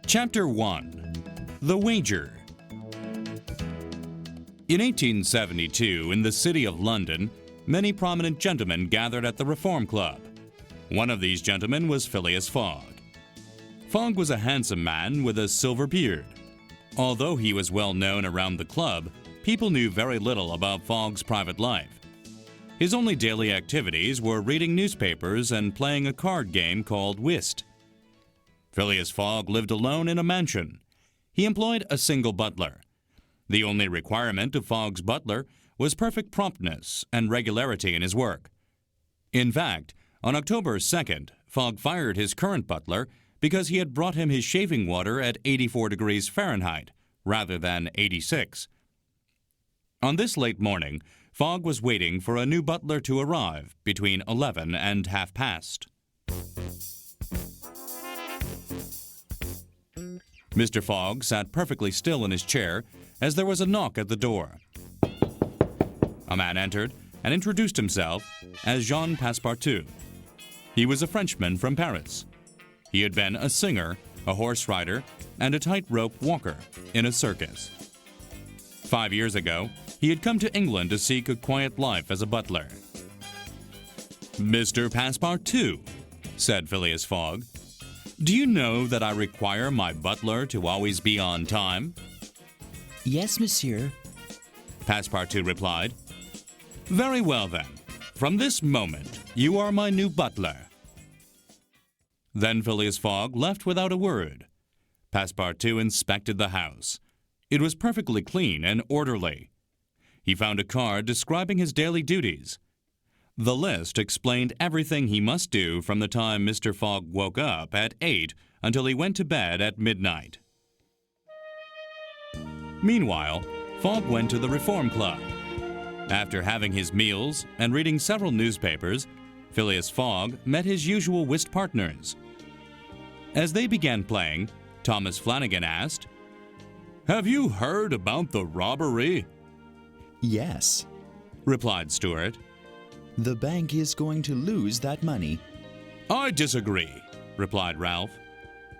Chapter 1. The Wager. In 1872, in the city of London, many prominent gentlemen gathered at the Reform Club. One of these gentlemen was Phileas Fogg. Fogg was a handsome man with a silver beard. Although he was well known around the club, people knew very little about Fogg's private life. His only daily activities were reading newspapers and playing a card game called whist. Phileas Fogg lived alone in a mansion. He employed a single butler. The only requirement of Fogg's butler was perfect promptness and regularity in his work. In fact, on October 2nd, Fogg fired his current butler because he had brought him his shaving water at 84 degrees Fahrenheit rather than 86. On this late morning, Fogg was waiting for a new butler to arrive between 11 and half past. Mr. Fogg sat perfectly still in his chair as there was a knock at the door. A man entered and introduced himself as Jean Passepartout. He was a Frenchman from Paris. He had been a singer, a horse rider, and a tightrope walker in a circus. 5 years ago, he had come to England to seek a quiet life as a butler. "Mr. Passepartout," said Phileas Fogg, "do you know that I require my butler to always be on time?" "Yes, monsieur," Passepartout replied. "Very well, then. From this moment, you are my new butler." Then Phileas Fogg left without a word. Passepartout inspected the house. It was perfectly clean and orderly. He found a card describing his daily duties. The list explained everything he must do from the time Mr. Fogg woke up at 8 until he went to bed at midnight. Meanwhile, Fogg went to the Reform Club. After having his meals and reading several newspapers, Phileas Fogg met his usual whist partners. As they began playing, Thomas Flanagan asked, "Have you heard about the robbery?" "Yes," replied Stuart. "the bank is going to lose that money." "I disagree," replied Ralph.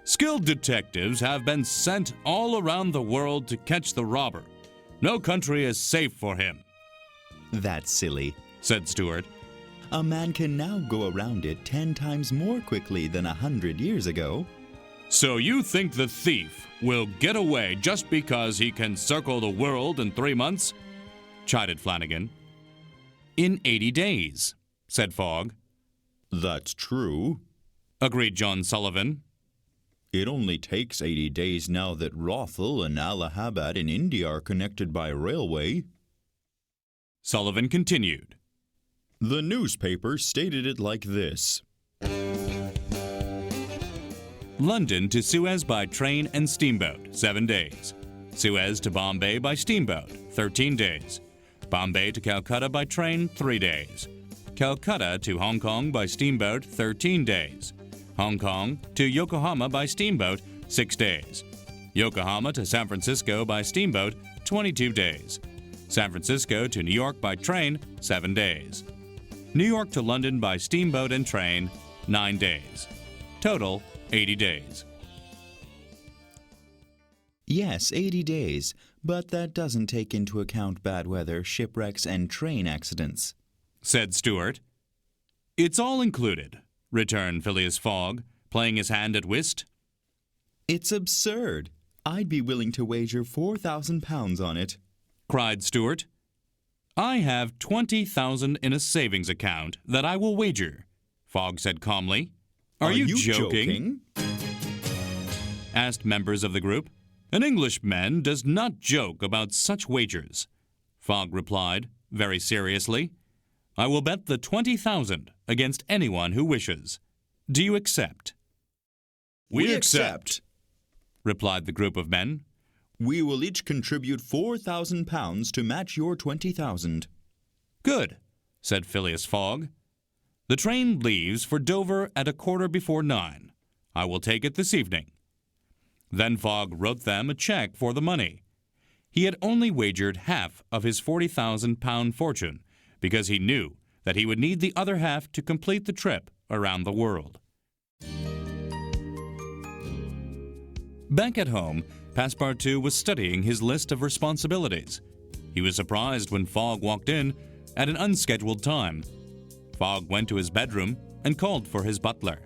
"Skilled detectives have been sent all around the world to catch the robber. No country is safe for him." "That's silly," said Stuart. "A man can now go around it 10 times more quickly than 100 years ago." "So you think the thief will get away just because he can circle the world in 3 months?" chided Flanagan. "In 80 days, said Fogg. "That's true," agreed John Sullivan. "It only takes 80 days now that Rothal and Allahabad in India are connected by railway." Sullivan continued. "The newspaper stated it like this. London to Suez by train and steamboat, 7 days. Suez to Bombay by steamboat, 13 days. Bombay to Calcutta by train, 3 days. Calcutta to Hong Kong by steamboat, 13 days. Hong Kong to Yokohama by steamboat, 6 days. Yokohama to San Francisco by steamboat, 22 days. San Francisco to New York by train, 7 days. New York to London by steamboat and train, 9 days. Total, 80 days. "Yes, 80 days, but that doesn't take into account bad weather, shipwrecks, and train accidents," said Stuart. "It's all included," returned Phileas Fogg, playing his hand at whist. "It's absurd. I'd be willing to wager 4,000 pounds on it," cried Stuart. "I have 20,000 in a savings account that I will wager," Fogg said calmly. Are you joking? Asked members of the group. "An Englishman does not joke about such wagers." Fogg replied, very seriously, "I will bet the 20,000 against anyone who wishes. Do you accept?" We accept," replied the group of men. "We will each contribute 4,000 pounds to match your 20,000. "Good," said Phileas Fogg. "The train leaves for Dover at 9:15. I will take it this evening." Then Fogg wrote them a check for the money. He had only wagered half of his 40,000-pound fortune because he knew that he would need the other half to complete the trip around the world. Back at home, Passepartout was studying his list of responsibilities. He was surprised when Fogg walked in at an unscheduled time. Fogg went to his bedroom and called for his butler.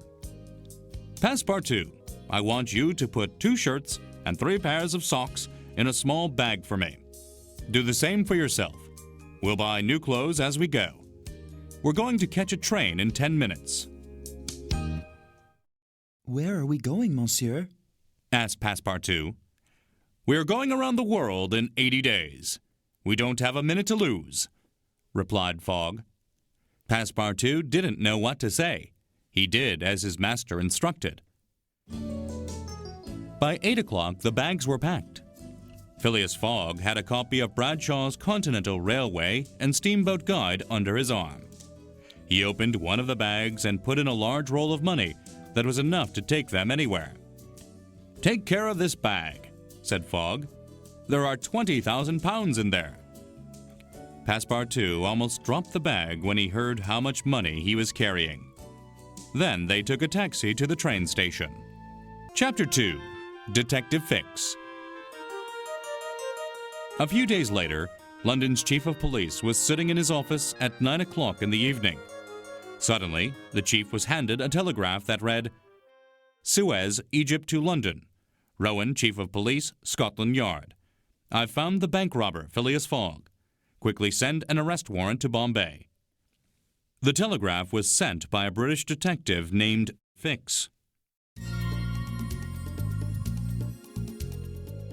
"Passepartout, I want you to put 2 shirts and 3 pairs of socks in a small bag for me. Do the same for yourself. We'll buy new clothes as we go. We're going to catch a train in 10 minutes. Where are we going, monsieur? Asked Passepartout. We're going around the world in 80 days. We don't have a minute to lose, replied Fogg. Passepartout didn't know what to say. He did as his master instructed. By 8 o'clock, the bags were packed. Phileas Fogg had a copy of Bradshaw's Continental Railway and Steamboat Guide under his arm. He opened one of the bags and put in a large roll of money that was enough to take them anywhere. "Take care of this bag," said Fogg. "There are 20,000 pounds in there." Passepartout almost dropped the bag when he heard how much money he was carrying. Then they took a taxi to the train station. Chapter 2. Detective Fix. A few days later, London's chief of police was sitting in his office at 9 o'clock in the evening. Suddenly, the chief was handed a telegraph that read, "Suez, Egypt to London. Rowan, Chief of Police, Scotland Yard. I've found the bank robber, Phileas Fogg. Quickly send an arrest warrant to Bombay." The telegraph was sent by a British detective named Fix.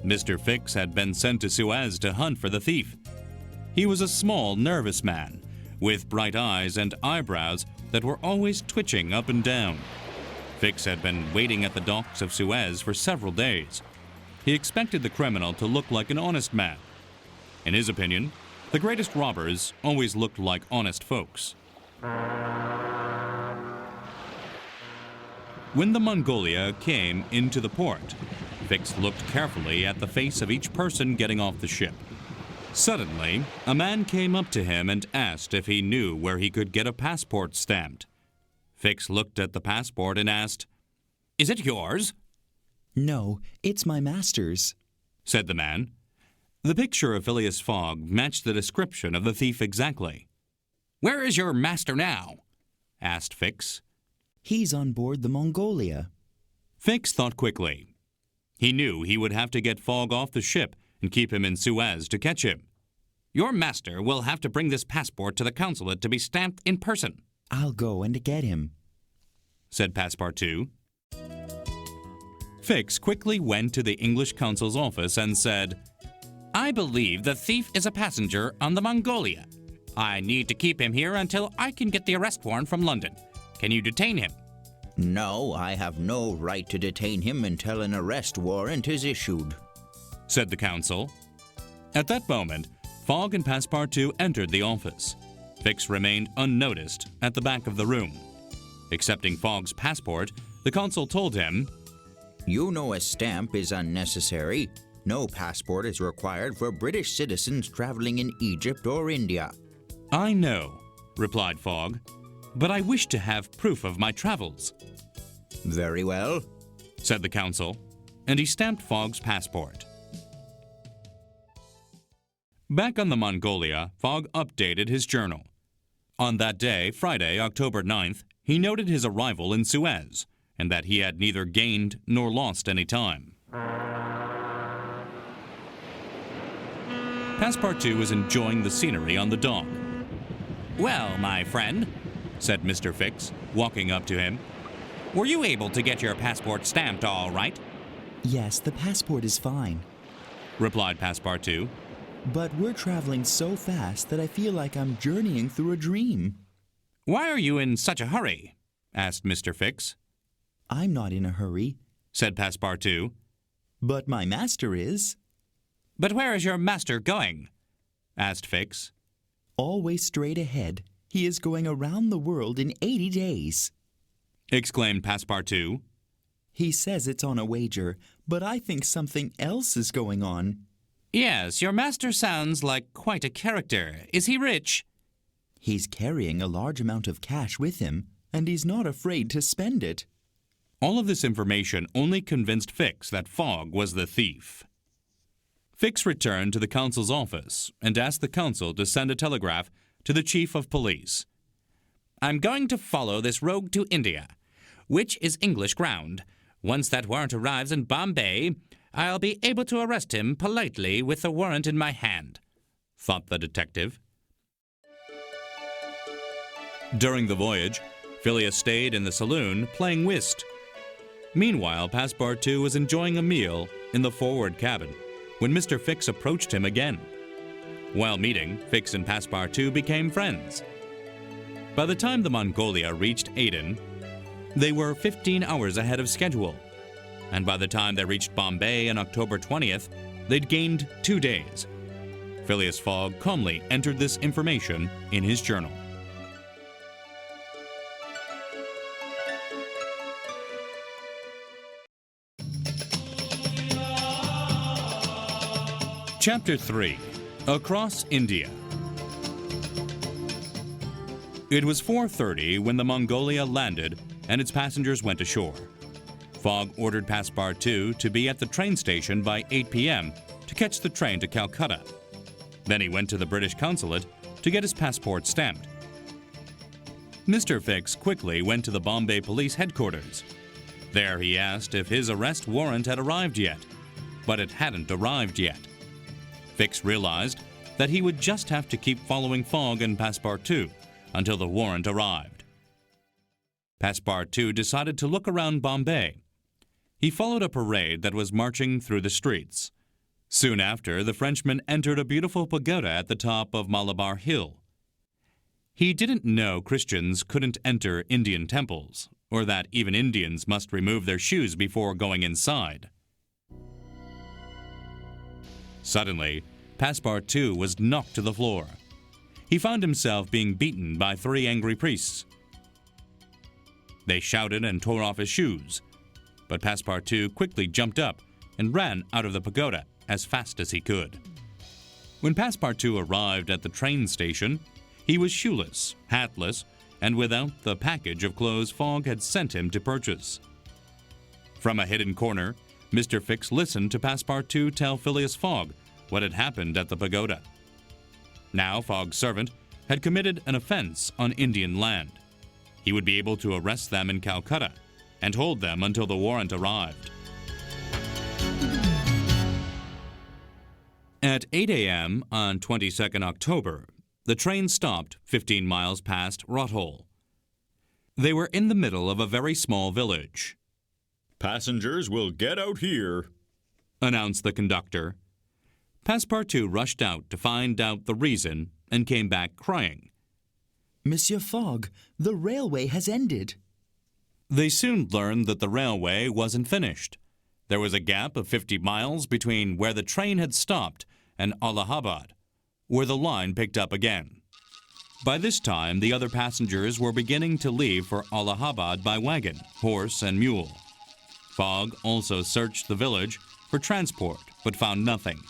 Mr. Fix had been sent to Suez to hunt for the thief. He was a small, nervous man, with bright eyes and eyebrows that were always twitching up and down. Fix had been waiting at the docks of Suez for several days. He expected the criminal to look like an honest man. In his opinion, the greatest robbers always looked like honest folks. When the Mongolia came into the port, Fix looked carefully at the face of each person getting off the ship. Suddenly, a man came up to him and asked if he knew where he could get a passport stamped. Fix looked at the passport and asked, "Is it yours?" "No, it's my master's," said the man. The picture of Phileas Fogg matched the description of the thief exactly. "Where is your master now?" asked Fix. "He's on board the Mongolia." Fix thought quickly. He knew he would have to get Fogg off the ship and keep him in Suez to catch him. "Your master will have to bring this passport to the consulate to be stamped in person." "I'll go and get him," said Passepartout. Fix quickly went to the English consul's office and said, "I believe the thief is a passenger on the Mongolia. I need to keep him here until I can get the arrest warrant from London. Can you detain him?" "No, I have no right to detain him until an arrest warrant is issued," said the consul. At that moment, Fogg and Passepartout entered the office. Fix remained unnoticed at the back of the room. Accepting Fogg's passport, the consul told him, "You know a stamp is unnecessary. No passport is required for British citizens traveling in Egypt or India." "I know," replied Fogg, "but I wish to have proof of my travels." "Very well," said the consul, and he stamped Fogg's passport. Back on the Mongolia, Fogg updated his journal. On that day, Friday, October 9th, he noted his arrival in Suez, and that he had neither gained nor lost any time. Passepartout was enjoying the scenery on the dock. "Well, my friend," said Mr. Fix, walking up to him, "were you able to get your passport stamped all right?" "Yes, the passport is fine. replied Passepartout. But we're traveling so fast that I feel like I'm journeying through a dream." "Why are you in such a hurry?" asked Mr. Fix. "I'm not in a hurry," said Passepartout. "but my master is." "But where is your master going?" asked Fix. "Always straight ahead. He is going around the world in 80 days. exclaimed Passepartout. He says it's on a wager, but I think something else is going on." "Yes, your master sounds like quite a character. Is he rich?" "He's carrying a large amount of cash with him, and he's not afraid to spend it." All of this information only convinced Fix that Fogg was the thief. Fix returned to the consul's office and asked the consul to send a telegraph to the chief of police. "I'm going to follow this rogue to India, which is English ground. Once that warrant arrives in Bombay, I'll be able to arrest him politely with the warrant in my hand," thought the detective. During the voyage, Phileas stayed in the saloon playing whist. Meanwhile, Passepartout was enjoying a meal in the forward cabin when Mr. Fix approached him again. While meeting, Fix and Passepartout became friends. By the time the Mongolia reached Aden, they were 15 hours ahead of schedule, and by the time they reached Bombay on October 20th, they'd gained 2 days. Phileas Fogg calmly entered this information in his journal. Chapter 3. Across India. It was 4:30 when the Mongolia landed and its passengers went ashore. Fogg ordered Passepartout to be at the train station by 8 p.m. to catch the train to Calcutta. Then he went to the British consulate to get his passport stamped. Mr. Fix quickly went to the Bombay police headquarters. There he asked if his arrest warrant had arrived yet, but it hadn't arrived yet. Fix realized that he would just have to keep following Fogg and Passepartout until the warrant arrived. Passepartout decided to look around Bombay. He followed a parade that was marching through the streets. Soon after, the Frenchman entered a beautiful pagoda at the top of Malabar Hill. He didn't know Christians couldn't enter Indian temples, or that even Indians must remove their shoes before going inside. Suddenly, Passepartout was knocked to the floor. He found himself being beaten by 3 angry priests. They shouted and tore off his shoes, but Passepartout quickly jumped up and ran out of the pagoda as fast as he could. When Passepartout arrived at the train station, he was shoeless, hatless, and without the package of clothes Fogg had sent him to purchase. From a hidden corner, Mr. Fix listened to Passepartout tell Phileas Fogg what had happened at the pagoda. Now Fogg's servant had committed an offense on Indian land. He would be able to arrest them in Calcutta and hold them until the warrant arrived. At 8 a.m. on 22nd October, the train stopped 15 miles past Rothal. They were in the middle of a very small village. "Passengers will get out here," announced the conductor. Passepartout rushed out to find out the reason and came back crying. "Monsieur Fogg, the railway has ended." They soon learned that the railway wasn't finished. There was a gap of 50 miles between where the train had stopped and Allahabad, where the line picked up again. By this time, the other passengers were beginning to leave for Allahabad by wagon, horse, and mule. Fogg also searched the village for transport, but found nothing.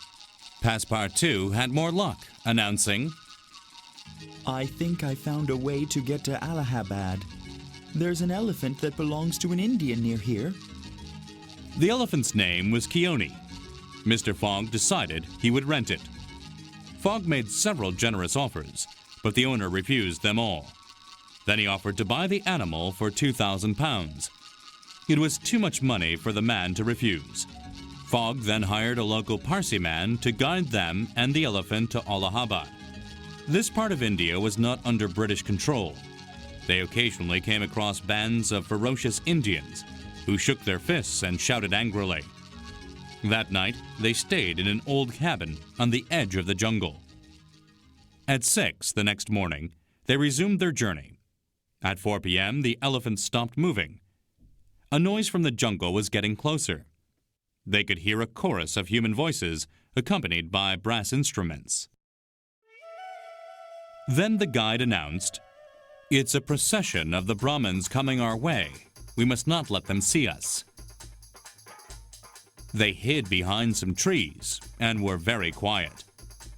Passepartout had more luck, announcing, "I think I found a way to get to Allahabad. There's an elephant that belongs to an Indian near here." The elephant's name was Keone. Mr. Fogg decided he would rent it. Fogg made several generous offers, but the owner refused them all. Then he offered to buy the animal for £2,000. It was too much money for the man to refuse. Fogg then hired a local Parsi man to guide them and the elephant to Allahabad. This part of India was not under British control. They occasionally came across bands of ferocious Indians who shook their fists and shouted angrily. That night, they stayed in an old cabin on the edge of the jungle. At 6 the next morning, they resumed their journey. At 4 p.m., the elephant stopped moving. A noise from the jungle was getting closer. They could hear a chorus of human voices accompanied by brass instruments. Then the guide announced, "It's a procession of the Brahmins coming our way. We must not let them see us." They hid behind some trees and were very quiet.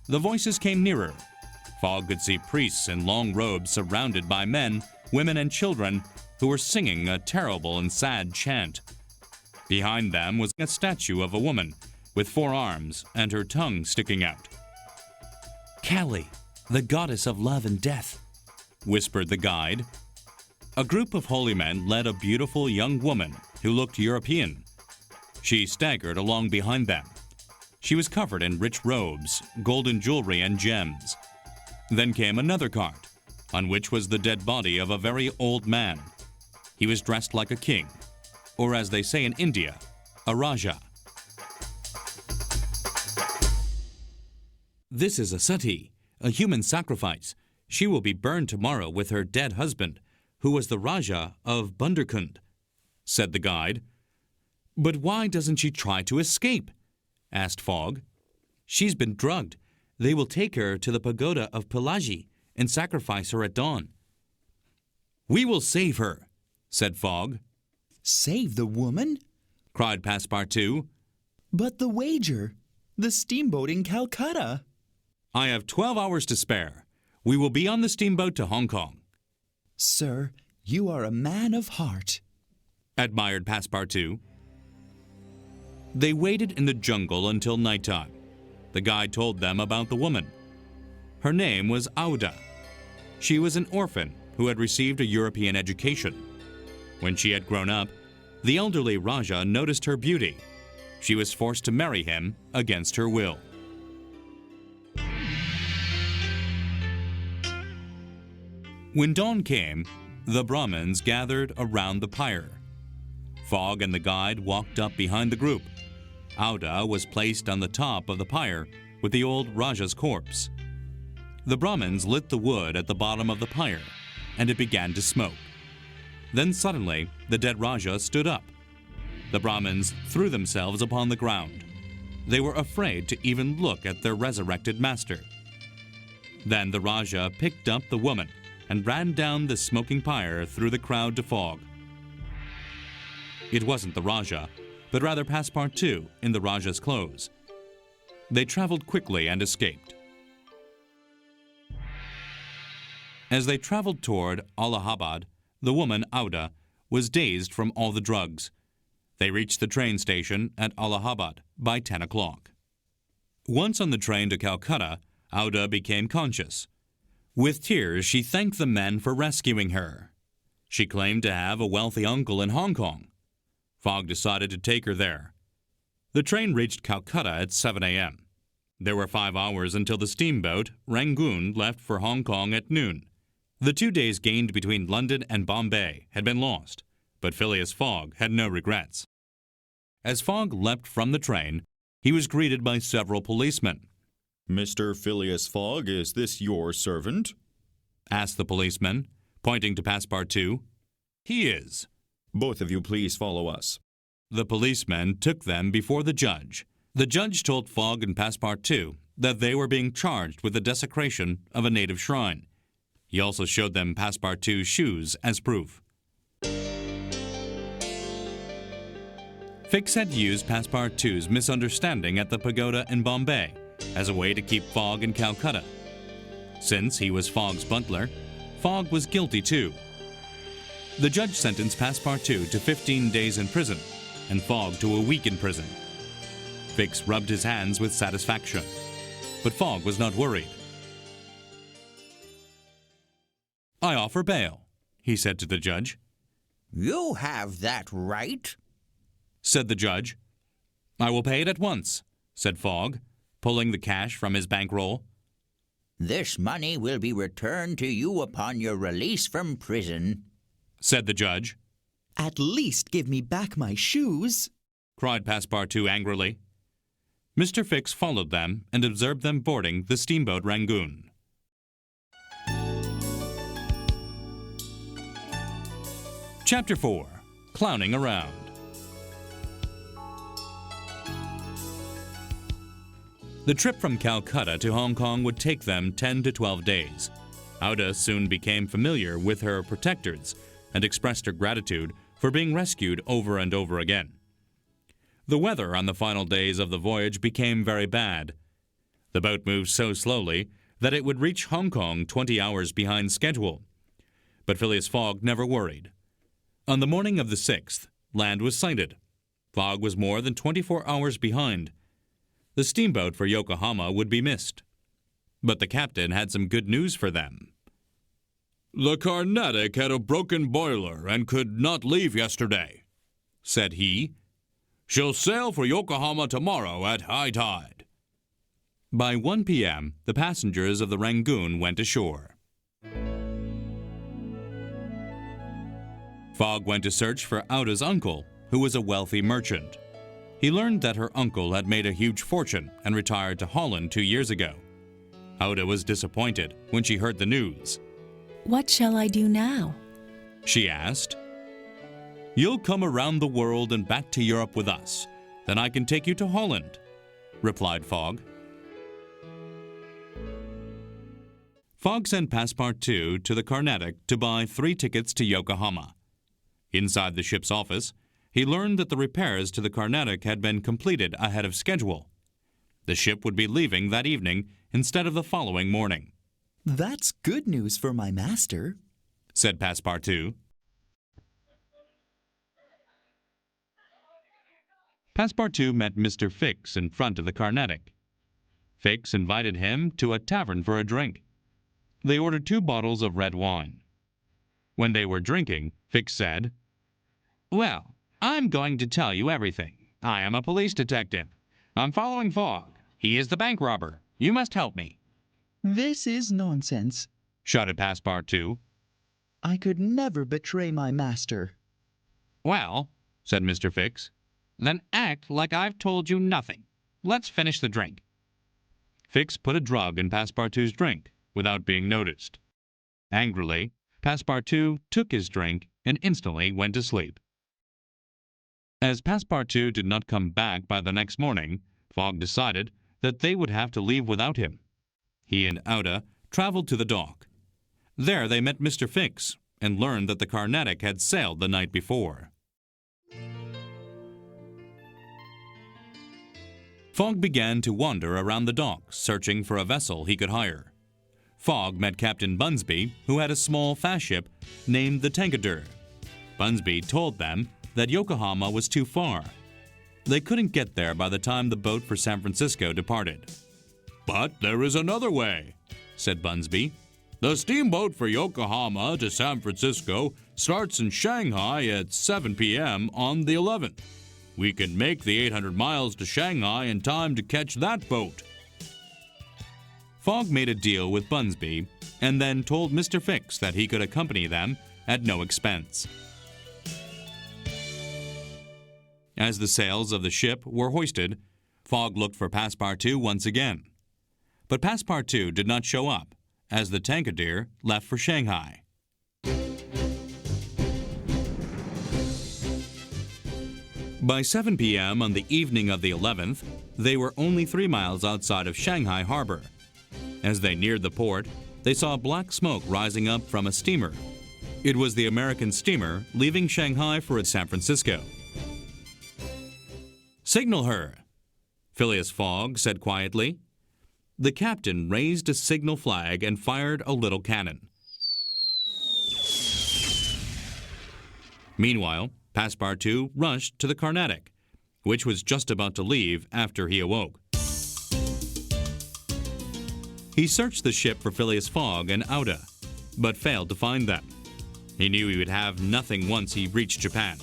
The voices came nearer. Fogg could see priests in long robes surrounded by men, women, and children, who were singing a terrible and sad chant. Behind them was a statue of a woman with 4 arms and her tongue sticking out. "Kali, the goddess of love and death," whispered the guide. A group of holy men led a beautiful young woman who looked European. She staggered along behind them. She was covered in rich robes, golden jewelry, and gems. Then came another cart, on which was the dead body of a very old man. He was dressed like a king, or as they say in India, a Raja. "This is a sati, a human sacrifice. She will be burned tomorrow with her dead husband, who was the Raja of Bunderkund," said the guide. "But why doesn't she try to escape?" asked Fogg. "She's been drugged. They will take her to the pagoda of Pelagie and sacrifice her at dawn." "We will save her," said Fogg. Save the woman? Cried Passepartout. But the wager, the steamboat in Calcutta. "I have 12 hours to spare. We will be on the steamboat to Hong Kong." Sir, you are a man of heart, admired Passepartout. They waited in the jungle until nighttime. The guide told them about the woman. Her name was Auda. She was an orphan who had received a European education. When she had grown up, the elderly Raja noticed her beauty. She was forced to marry him against her will. When dawn came, the Brahmins gathered around the pyre. Fogg and the guide walked up behind the group. Auda was placed on the top of the pyre with the old Raja's corpse. The Brahmins lit the wood at the bottom of the pyre, and it began to smoke. Then suddenly, the dead Raja stood up. The Brahmins threw themselves upon the ground. They were afraid to even look at their resurrected master. Then the Raja picked up the woman and ran down the smoking pyre through the crowd to Fogg. It wasn't the Raja, but rather Passepartout in the Raja's clothes. They traveled quickly and escaped. As they traveled toward Allahabad, the woman, Auda, was dazed from all the drugs. They reached the train station at Allahabad by 10 o'clock. Once on the train to Calcutta, Auda became conscious. With tears, she thanked the men for rescuing her. She claimed to have a wealthy uncle in Hong Kong. Fogg decided to take her there. The train reached Calcutta at 7 a.m. There were 5 hours until the steamboat Rangoon left for Hong Kong at noon. The 2 days gained between London and Bombay had been lost, but Phileas Fogg had no regrets. As Fogg leapt from the train, he was greeted by several policemen. "Mr. Phileas Fogg, is this your servant?" asked the policeman, pointing to Passepartout. "He is." "Both of you please follow us." The policemen took them before the judge. The judge told Fogg and Passepartout that they were being charged with the desecration of a native shrine. He also showed them Passepartout's shoes as proof. Fix had used Passepartout's misunderstanding at the pagoda in Bombay as a way to keep Fogg in Calcutta. Since he was Fogg's butler, Fogg was guilty too. The judge sentenced Passepartout to 15 days in prison and Fogg to a week in prison. Fix rubbed his hands with satisfaction, but Fogg was not worried. "I offer bail," he said to the judge. "You have that right," said the judge. "I will pay it at once," said Fogg, pulling the cash from his bankroll. "This money will be returned to you upon your release from prison," said the judge. At least give me back my shoes, cried Passepartout angrily. Mr. Fix followed them and observed them boarding the steamboat Rangoon. Chapter 4. Clowning Around. The trip from Calcutta to Hong Kong would take them 10 to 12 days. Auda soon became familiar with her protectors and expressed her gratitude for being rescued over and over again. The weather on the final days of the voyage became very bad. The boat moved so slowly that it would reach Hong Kong 20 hours behind schedule. But Phileas Fogg never worried. On the morning of the 6th, land was sighted. Fogg was more than 24 hours behind. The steamboat for Yokohama would be missed. But the captain had some good news for them. "The Carnatic had a broken boiler and could not leave yesterday," said he. "She'll sail for Yokohama tomorrow at high tide." By 1 p.m., the passengers of the Rangoon went ashore. Fogg went to search for Auda's uncle, who was a wealthy merchant. He learned that her uncle had made a huge fortune and retired to Holland 2 years ago. Auda was disappointed when she heard the news. What shall I do now? She asked. "You'll come around the world and back to Europe with us. Then I can take you to Holland," replied Fogg. Fogg sent Passepartout to the Carnatic to buy 3 tickets to Yokohama. Inside the ship's office, he learned that the repairs to the Carnatic had been completed ahead of schedule. The ship would be leaving that evening instead of the following morning. That's good news for my master, said Passepartout. Passepartout met Mr. Fix in front of the Carnatic. Fix invited him to a tavern for a drink. They ordered 2 bottles of red wine. When they were drinking, Fix said, "Well, I'm going to tell you everything. I am a police detective. I'm following Fogg. He is the bank robber. You must help me." This is nonsense, shouted Passepartout. I could never betray my master. "Well," said Mr. Fix, "then act like I've told you nothing. Let's finish the drink." Fix put a drug in Passepartout's drink without being noticed. Angrily, Passepartout took his drink and instantly went to sleep. As Passepartout did not come back by the next morning, Fogg decided that they would have to leave without him. He and Auda traveled to the dock. There they met Mr. Fix and learned that the Carnatic had sailed the night before. Fogg began to wander around the dock, searching for a vessel he could hire. Fogg met Captain Bunsby, who had a small fast ship named the Tankadeur. Bunsby told them that Yokohama was too far. They couldn't get there by the time the boat for San Francisco departed. "But there is another way," said Bunsby. "The steamboat for Yokohama to San Francisco starts in Shanghai at 7 p.m. on the 11th. We can make the 800 miles to Shanghai in time to catch that boat." Fogg made a deal with Bunsby and then told Mr. Fix that he could accompany them at no expense. As the sails of the ship were hoisted, Fogg looked for Passepartout once again. But Passepartout did not show up, as the Tankadeur left for Shanghai. By 7 p.m. on the evening of the 11th, they were only 3 miles outside of Shanghai harbor. As they neared the port, they saw black smoke rising up from a steamer. It was the American steamer leaving Shanghai for San Francisco. "Signal her," Phileas Fogg said quietly. The captain raised a signal flag and fired a little cannon. Meanwhile, Passepartout rushed to the Carnatic, which was just about to leave after he awoke. He searched the ship for Phileas Fogg and Auda, but failed to find them. He knew he would have nothing once he reached Japan.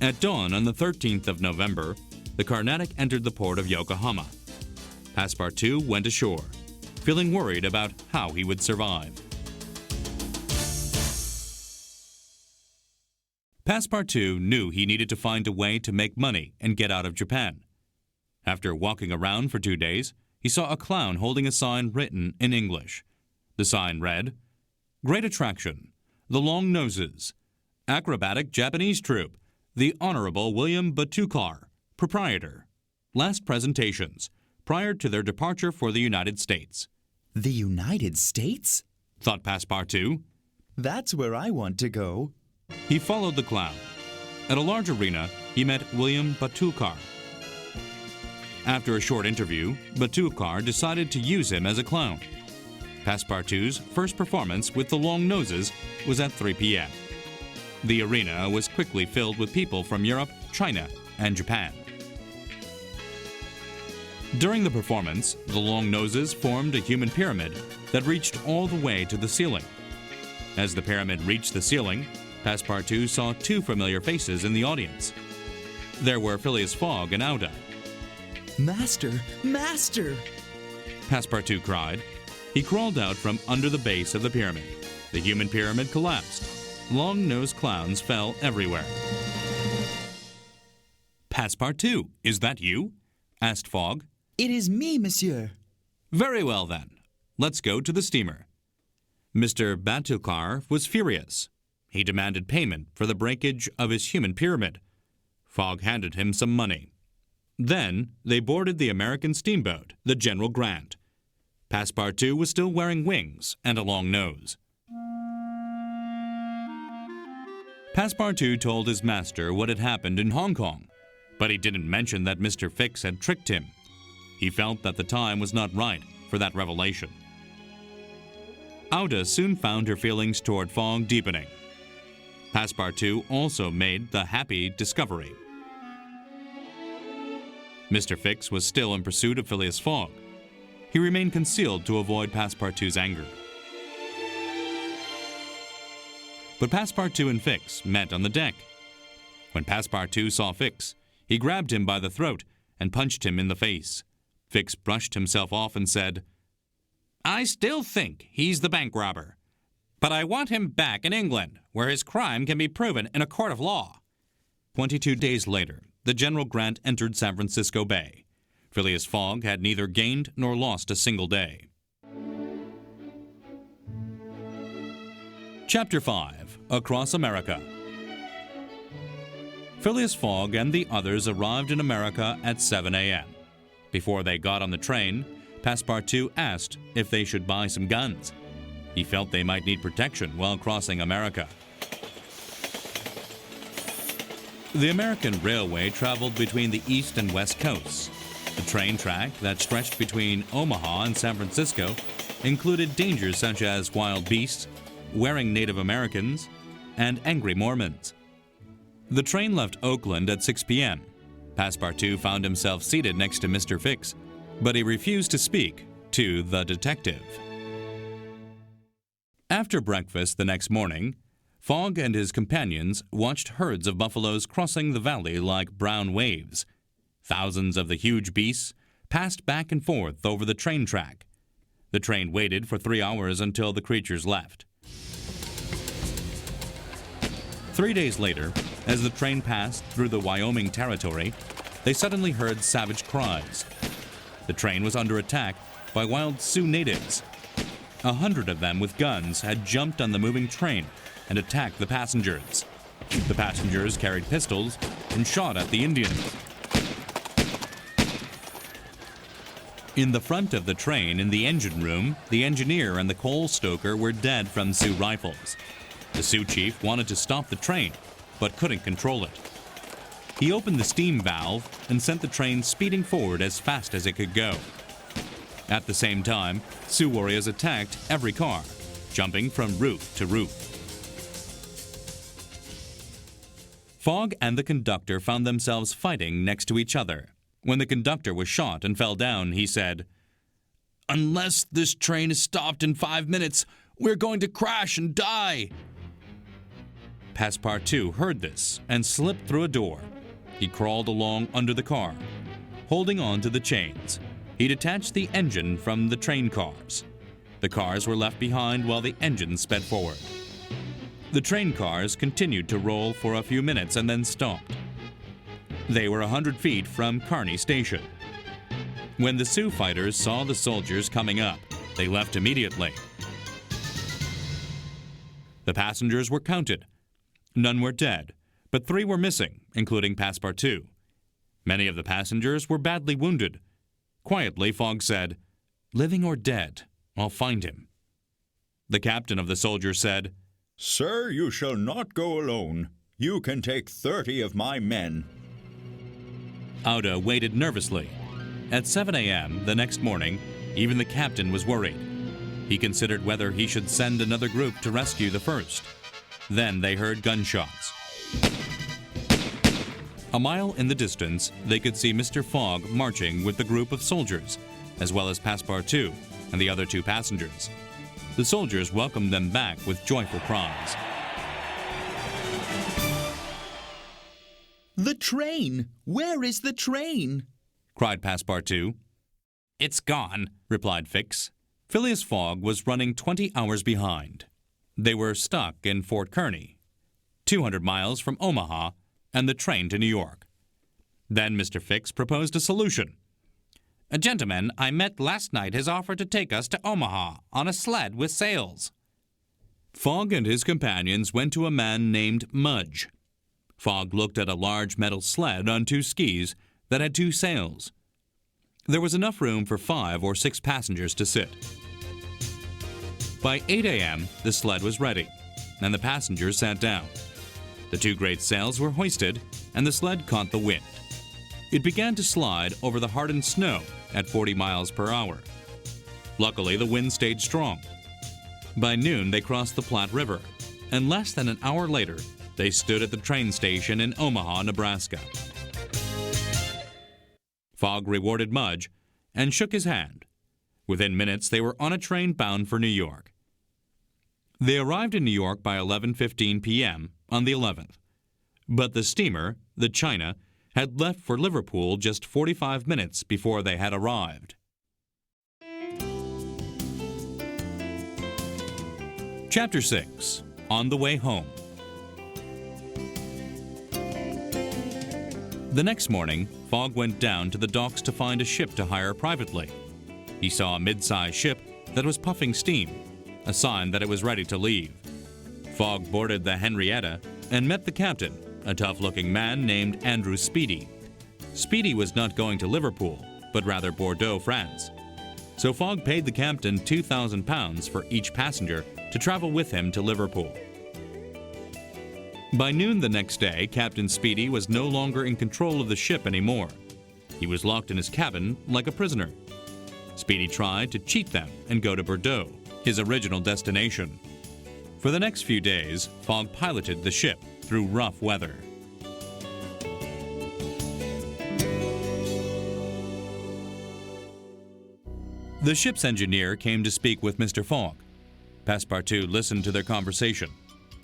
At dawn on the 13th of November, the Carnatic entered the port of Yokohama. Passepartout went ashore, feeling worried about how he would survive. Passepartout knew he needed to find a way to make money and get out of Japan. After walking around for 2 days, he saw a clown holding a sign written in English. The sign read, "Great attraction, the Long Noses, acrobatic Japanese troupe, the Honorable William Batukar, proprietor. Last presentations, prior to their departure for the United States." The United States? Thought Passepartout. That's where I want to go. He followed the clown. At a large arena, he met William Batukar. After a short interview, Batukar decided to use him as a clown. Passepartout's first performance with the Long Noses was at 3 p.m. The arena was quickly filled with people from Europe, China, and Japan. During the performance, the long noses formed a human pyramid that reached all the way to the ceiling. As the pyramid reached the ceiling, Passepartout saw two familiar faces in the audience. There were Phileas Fogg and Auda. Master! Master! Passepartout cried. He crawled out from under the base of the pyramid. The human pyramid collapsed. Long-nosed clowns fell everywhere. Passepartout, is that you? Asked Fogg. It is me, monsieur. Very well, then. Let's go to the steamer. Mr. Batulcar was furious. He demanded payment for the breakage of his human pyramid. Fogg handed him some money. Then they boarded the American steamboat, the General Grant. Passepartout was still wearing wings and a long nose. Passepartout told his master what had happened in Hong Kong, but he didn't mention that Mr. Fix had tricked him. He felt that the time was not right for that revelation. Auda soon found her feelings toward Fogg deepening. Passepartout also made the happy discovery. Mr. Fix was still in pursuit of Phileas Fogg. He remained concealed to avoid Passepartout's anger. But Passepartout and Fix met on the deck. When Passepartout saw Fix, he grabbed him by the throat and punched him in the face. Fix brushed himself off and said, "I still think he's the bank robber, but I want him back in England, where his crime can be proven in a court of law." 22 days later, the General Grant entered San Francisco Bay. Phileas Fogg had neither gained nor lost a single day. Chapter 5. Across America. Phileas Fogg and the others arrived in America at 7 a.m. Before they got on the train, Passepartout asked if they should buy some guns. He felt they might need protection while crossing America. The American railway traveled between the east and west coasts. The train track that stretched between Omaha and San Francisco included dangers such as wild beasts, wearing Native Americans, and angry Mormons. The train left Oakland at 6 p.m. Passepartout found himself seated next to Mr. Fix, but he refused to speak to the detective. After breakfast the next morning, Fogg and his companions watched herds of buffaloes crossing the valley like brown waves. Thousands of the huge beasts passed back and forth over the train track. The train waited for 3 hours until the creatures left. 3 days later, as the train passed through the Wyoming Territory, they suddenly heard savage cries. The train was under attack by wild Sioux natives. 100 of them with guns had jumped on the moving train and attacked the passengers. The passengers carried pistols and shot at the Indians. In the front of the train, in the engine room, the engineer and the coal stoker were dead from Sioux rifles. The Sioux chief wanted to stop the train, but couldn't control it. He opened the steam valve and sent the train speeding forward as fast as it could go. At the same time, Sioux warriors attacked every car, jumping from roof to roof. Fogg and the conductor found themselves fighting next to each other. When the conductor was shot and fell down, he said, "Unless this train is stopped in 5 minutes, we're going to crash and die." Passepartout heard this and slipped through a door. He crawled along under the car. Holding on to the chains, he detached the engine from the train cars. The cars were left behind while the engine sped forward. The train cars continued to roll for a few minutes and then stopped. They were 100 feet from Kearny Station. When the Sioux fighters saw the soldiers coming up, they left immediately. The passengers were counted. None were dead, but 3 were missing, including Passepartout. Many of the passengers were badly wounded. Quietly, Fogg said, "Living or dead, I'll find him." The captain of the soldiers said, "Sir, you shall not go alone. You can take 30 of my men." Auda waited nervously. At 7 a.m. the next morning, even the captain was worried. He considered whether he should send another group to rescue the first. Then they heard gunshots. A mile in the distance, they could see Mr. Fogg marching with the group of soldiers, as well as Passepartout and the other 2 passengers. The soldiers welcomed them back with joyful cries. The train! Where is the train? Cried Passepartout. It's gone, replied Fix. Phileas Fogg was running 20 hours behind. They were stuck in Fort Kearny, 200 miles from Omaha, and the train to New York. Then Mr. Fix proposed a solution. A gentleman I met last night has offered to take us to Omaha on a sled with sails. Fogg and his companions went to a man named Mudge. Fogg looked at a large metal sled on 2 skis that had 2 sails. There was enough room for 5 or 6 passengers to sit. By 8 a.m., the sled was ready, and the passengers sat down. The 2 great sails were hoisted, and the sled caught the wind. It began to slide over the hardened snow at 40 miles per hour. Luckily, the wind stayed strong. By noon, they crossed the Platte River, and less than an hour later, they stood at the train station in Omaha, Nebraska. Fogg rewarded Mudge and shook his hand. Within minutes, they were on a train bound for New York. They arrived in New York by 11:15 p.m. on the 11th. But the steamer, the China, had left for Liverpool just 45 minutes before they had arrived. Chapter 6. On the Way Home. The next morning, Fogg went down to the docks to find a ship to hire privately. He saw a mid-sized ship that was puffing steam, a sign that it was ready to leave. Fogg boarded the Henrietta and met the captain, a tough-looking man named Andrew Speedy. Speedy was not going to Liverpool, but rather Bordeaux, France. So Fogg paid the captain £2,000 for each passenger to travel with him to Liverpool. By noon the next day, Captain Speedy was no longer in control of the ship anymore. He was locked in his cabin like a prisoner. Speedy tried to cheat them and go to Bordeaux, his original destination. For the next few days, Fogg piloted the ship through rough weather. The ship's engineer came to speak with Mr. Fogg. Passepartout listened to their conversation.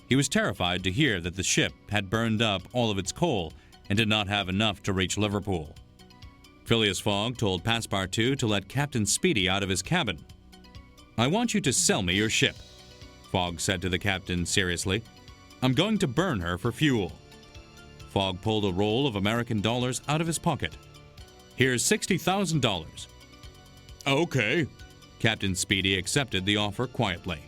He was terrified to hear that the ship had burned up all of its coal and did not have enough to reach Liverpool. Phileas Fogg told Passepartout to let Captain Speedy out of his cabin. "I want you to sell me your ship," Fogg said to the captain seriously. "I'm going to burn her for fuel." Fogg pulled a roll of American dollars out of his pocket. "Here's $60,000. "Okay." Captain Speedy accepted the offer quietly.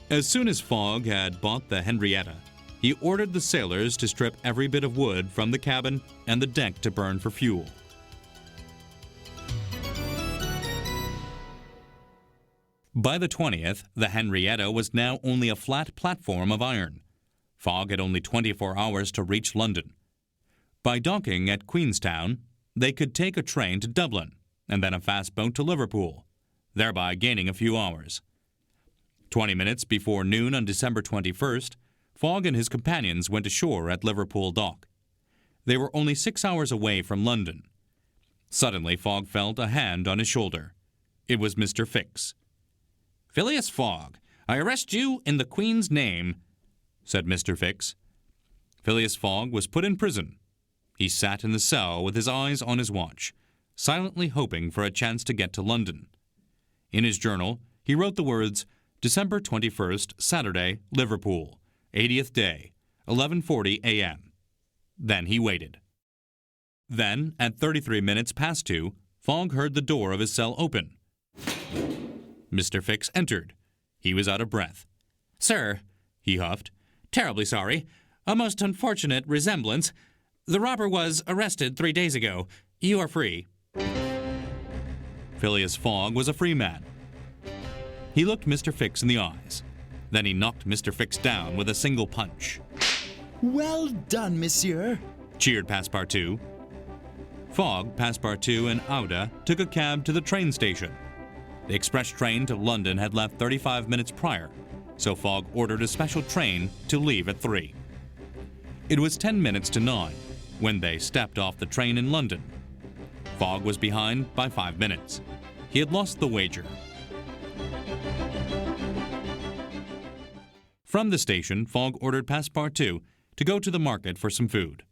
As soon as Fogg had bought the Henrietta, he ordered the sailors to strip every bit of wood from the cabin and the deck to burn for fuel. By the 20th, the Henrietta was now only a flat platform of iron. Fogg had only 24 hours to reach London. By docking at Queenstown, they could take a train to Dublin and then a fast boat to Liverpool, thereby gaining a few hours. 20 minutes before noon on December 21st, Fogg and his companions went ashore at Liverpool dock. They were only 6 hours away from London. Suddenly, Fogg felt a hand on his shoulder. It was Mr. Fix. "Phileas Fogg, I arrest you in the Queen's name," said Mr. Fix. Phileas Fogg was put in prison. He sat in the cell with his eyes on his watch, silently hoping for a chance to get to London. In his journal, he wrote the words, "December 21st, Saturday, Liverpool, 80th day, 11:40 a.m." Then he waited. Then, at 33 minutes past 2, Fogg heard the door of his cell open. Mr. Fix entered. He was out of breath. "Sir," he huffed, "terribly sorry. A most unfortunate resemblance. The robber was arrested 3 days ago. You are free." Phileas Fogg was a free man. He looked Mr. Fix in the eyes. Then he knocked Mr. Fix down with a single punch. "Well done, monsieur," cheered Passepartout. Fogg, Passepartout, and Auda took a cab to the train station. The express train to London had left 35 minutes prior, so Fogg ordered a special train to leave at 3. It was 10 minutes to 9 when they stepped off the train in London. Fogg was behind by 5 minutes. He had lost the wager. From the station, Fogg ordered Passepartout to go to the market for some food.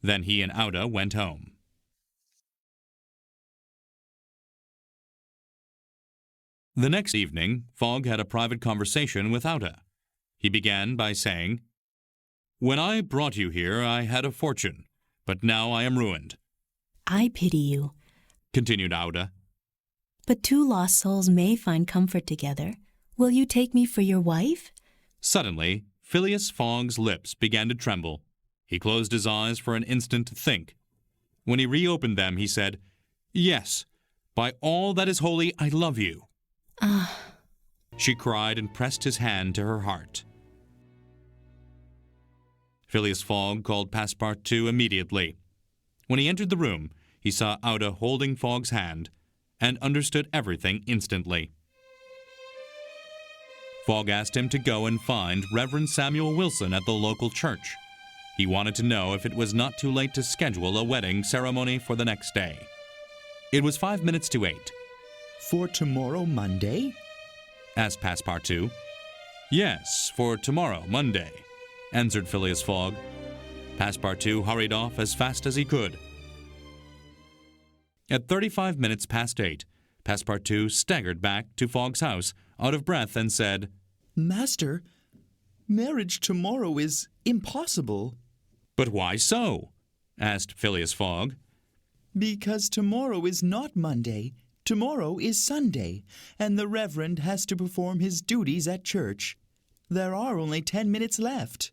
Then he and Auda went home. The next evening, Fogg had a private conversation with Auda. He began by saying, "When I brought you here, I had a fortune, but now I am ruined." I pity you. Continued Auda. But two lost souls may find comfort together. Will you take me for your wife? Suddenly, Phileas Fogg's lips began to tremble. He closed his eyes for an instant to think. When he reopened them, he said, "Yes, by all that is holy, I love you." Ah. She cried and pressed his hand to her heart. Phileas Fogg called Passepartout immediately. When he entered the room, he saw Auda holding Fogg's hand and understood everything instantly. Fogg asked him to go and find Reverend Samuel Wilson at the local church. He wanted to know if it was not too late to schedule a wedding ceremony for the next day. It was 5 minutes to 8. For tomorrow, Monday? Asked Passepartout. "Yes, for tomorrow, Monday," answered Phileas Fogg. Passepartout hurried off as fast as he could. At 35 minutes past 8, Passepartout staggered back to Fogg's house, out of breath, and said, Master, marriage tomorrow is impossible. "But why so?" asked Phileas Fogg. Because tomorrow is not Monday. Tomorrow is Sunday, and the Reverend has to perform his duties at church. There are only 10 minutes left.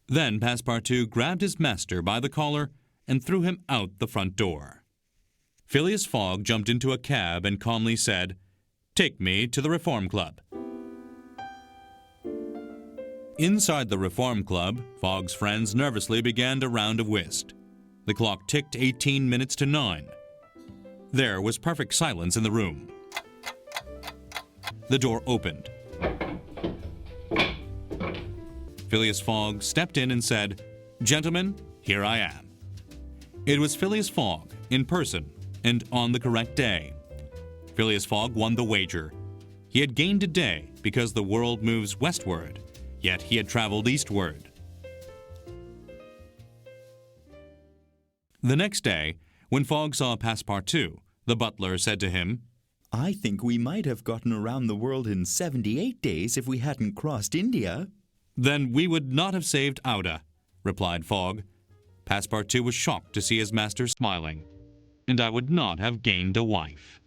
Then Passepartout grabbed his master by the collar and threw him out the front door. Phileas Fogg jumped into a cab and calmly said, "Take me to the Reform Club." Inside the Reform Club, Fogg's friends nervously began to round of whist. The clock ticked 18 minutes to 9. There was perfect silence in the room. The door opened. Phileas Fogg stepped in and said, "Gentlemen, here I am." It was Phileas Fogg, in person, and on the correct day. Phileas Fogg won the wager. He had gained a day because the world moves westward, yet he had traveled eastward. The next day, when Fogg saw Passepartout, the butler said to him, I think we might have gotten around the world in 78 days if we hadn't crossed India. "Then we would not have saved Auda," replied Fogg. Passepartout was shocked to see his master smiling. "And I would not have gained a wife."